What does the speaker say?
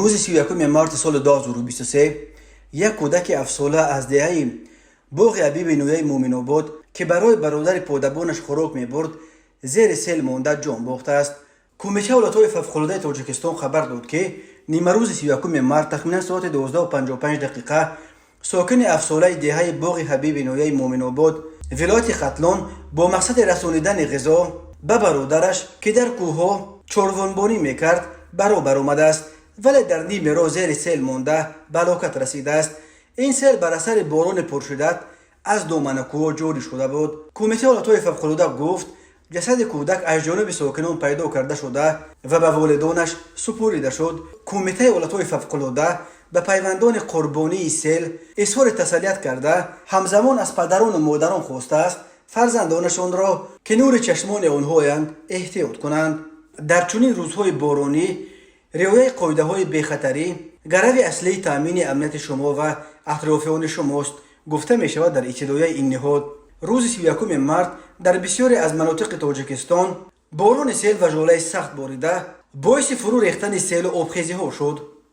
روز 31 مارس سال 2023 یک کودک افسرده از دهه باغ حبیب نویه مومن آباد که برای برادر پدربانش خوراک می‌برد زیر سیل مانده جان باخته است. کمیته حالتهای فوق‌العاده تاجیکستان خبر داد که نیمه روز 31 مارس تخمینا ساعت 12:55 ساکن افسرده دهه باغ حبیب نویه مومن آباد ولایت ختلان با مقصد رسانیدن غذا به برادرش که در کوه‌ها چوروانبانی میکرد برابر آمده است، ولی در نیمه راه زیر سیل مانده به هلاکت رسیده است. این سیل بر اثر باران پرشدت از دامن کوه جاری شده بود. کمیته حالتهای فوق‌العاده گفت جسد کودک از جانب ساکنان پیدا کرده شده و به والدانش سپرده شد. کمیته حالتهای فوق‌العاده به پیوندان قربانی سیل اظهار تسلیت کرده همزمان از پدران و مادران خواسته است فرزندانشان را که نور چشمان آنهایند احتیاط کنند. در چنین روزهای بارانی رعایت قاعده‌های بی‌خطری گرو اصلی تامین امنیت شما و اطرافیان شماست، گفته می شود در ابتدای این نهاد. روز 31 مارس در بسیاری از مناطق تاجیکستان باران سیل و ژوله سخت باریده باعث فرو ریختن سیل و آبخیزی ها شد.